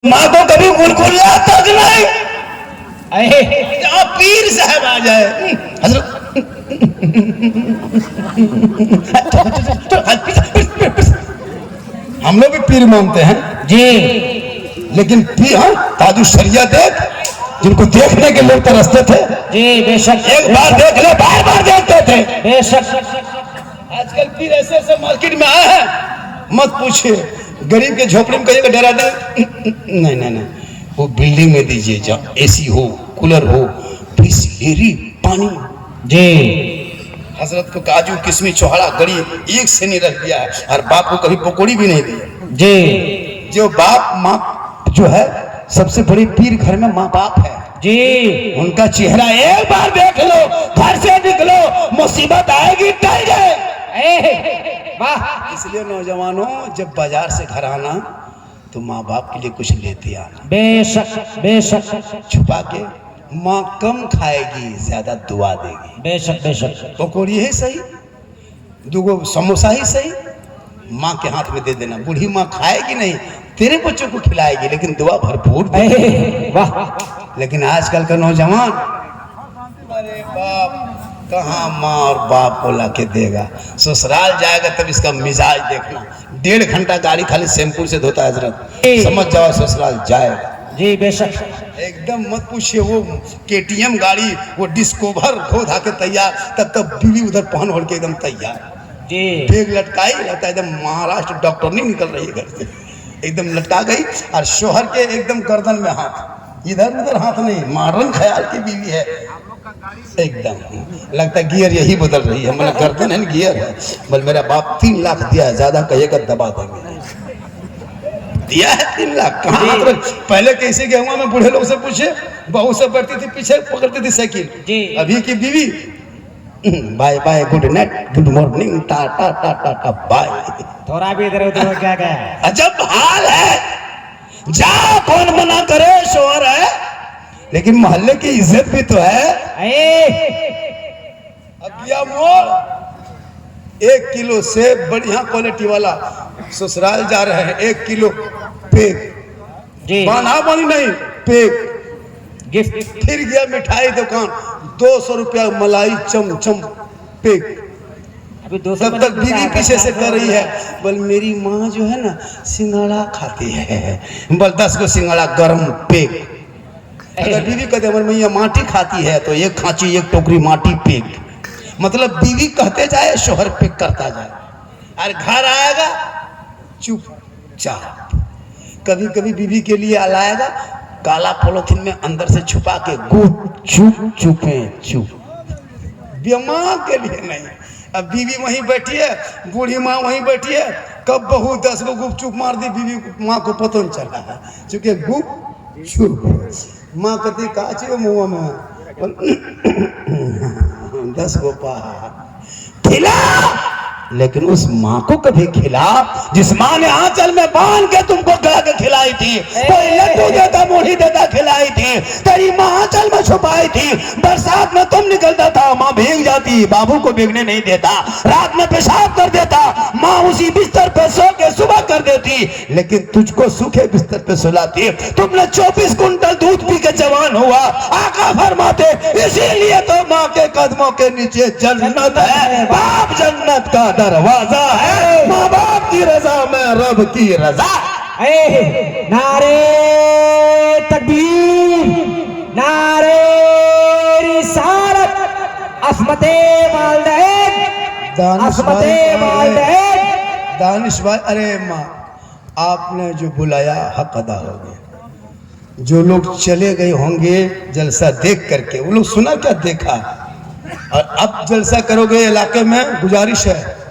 माँ को कभी गुलगुला तक नहीं। पीर साहब आ जाए हजरत हम लोग भी पीर मानते हैं जी, लेकिन पीर हाँ ताजु शरिया देख, जिनको देखने के लोग तरसते थे जी बेशक, एक बार देख ले बार बार देखते थे। बेशक। आजकल पीर ऐसे ऐसे मार्केट में आए हैं मत पूछिए, गरीब के झोपड़ी में कहिएगा डरा दे, नहीं नहीं नहीं, वो बिल्डिंग में दीजिए जहाँ एसी हो, कूलर हो, बिस्लेरी पानी। जी, हजरत को काजू किशमिश चौहाड़ा गरीब एक से नहीं रख दिया है, और बाप को कभी पकौड़ी भी नहीं दी। जी, जो बाप माँ जो है सबसे बड़ी पीर घर में माँ बाप है जी, उनका चेहरा एक बार देख लो, घर से निकलो मुसीबत आएगी टल जाए। वाह, इसलिए नौजवानों जब बाजार से घर आना तो माँ बाप के लिए कुछ लेते आना, बेशक बेशक, छुपा के। माँ कम खाएगी ज्यादा दुआ देगी। बेशक बेशक, पकौड़ी ही सही, दूगो समोसा ही सही, माँ के हाथ में दे देना। बूढ़ी माँ खाएगी नहीं, तेरे बच्चों को खिलाएगी लेकिन दुआ भरपूर देगी। वाह, लेकिन आजकल का नौजवान, अरे बाप कहाँ माँ और बाप को लाके देगा, ससुराल जाएगा तब इसका मिजाज देखना। 1.5 घंटा गाड़ी खाली शैम्पू से धोता है हजरत, समझ जाओ ससुराल जाएगा। जी बेशक, एकदम मत पूछिए, वो केटीएम गाड़ी वो डिस्कवर धो धा के तैयार, तब तक बीवी उधर पहन ओढ़ के एकदम तैयार, जी, बैग लटकाई रहता है एकदम महाराष्ट्र डॉक्टर नहीं निकल रही है घर से, एकदम लटका गई, और शोहर के एकदम गर्दन में हाथ, इधर उधर हाथ नहीं, मॉडर्न ख्याल की बीवी है एकदम। लगता है गियर यही बदल रही है, मतलब गर्दन है गियर है। बोल मेरा बाप 3 लाख दिया है, ज्यादा कहिएगा दबा देंगे। दिया है 3 लाख कहाँ? पहले कैसे गया हुआ मैं बूढ़े लोग से पूछे, बहू से बैठती थी पीछे पकड़ती थी साइकिल जी। अभी की बीवी bye bye good night good morning टाटा टाटा टाटा बाय। थोड़ा भी इधर उधर क्या गया, अजब हाल है, जा कौन मना करे, शोहर है लेकिन मोहल्ले की इज्जत भी तो है। अब या मोड़ 1 किलो से बढ़िया क्वालिटी वाला ससुराल जा रहे हैं, 1 किलो पेक जी, बाना बनी नहीं पेक गिफ्ट। फिर गया मिठाई दुकान, 200 रुपया मलाई चमचम पेक। अभी 200 तब तक बीवी पीछे से कर रही है, बोल मेरी माँ जो है ना सिंगाड़ा खाती है, बोल 10 को सिंगाड़ा गरम पेक। अगर बीवी कहते हमारी मैया माटी खाती है तो 1 खांची 1 टोकरी माटी पेक, मतलब बीवी कहते जाए शोहर पेक करता जाए, और घर आएगा चुपचाप। कभी कभी बीवी के लिए लाएगा काला पॉलिथीन में अंदर से छुपा के गुप चुप चुपे चुप, बीमार के लिए नहीं। अब बीवी वहीं बैठी है, बूढ़ी माँ वहीं बैठी है, कब बहू 10 को गुप चुप मार दी, बीवी माँ को पता नहीं चला है, क्योंकि गुप चुप। माँ कहती काची मुँह में 10 को पा खिला, लेकिन उस माँ को कभी खिला जिस माँ ने आंचल में बांध के तुमको गा के खिलाई थी, कोई लड्डू देता मुढ़ी देता खिलाई थी, तेरी माँ आंचल में छुपाई थी। बरसात में तुम निकलता था माँ भीग जाती, बाबू को भीगने नहीं देता, रात में पेशाब कर देता, माँ उसी बिस्तर पे सो के सुबह कर देती, लेकिन तुझको सूखे बिस्तर पे सुलाती। तुमने 24 कुंटल दूध पी के जवान हुआ, आका फरमाते इसीलिए तो माँ के कदमों के नीचे जन्नत है, बाप जन्नत का दरवाजा है, माँ बाप की रजा में रब की रजा। नारे तकबीर, नारे रिसालत, अस्मते वालिदैन, अस्मते वालिदैन। दानिश भाई, अरे माँ आपने जो बुलाया हक अदा हो गया। जो लोग चले गए होंगे जलसा देख करके, वो लोग सुना क्या देखा, और अब जलसा करोगे इलाके में, गुजारिश है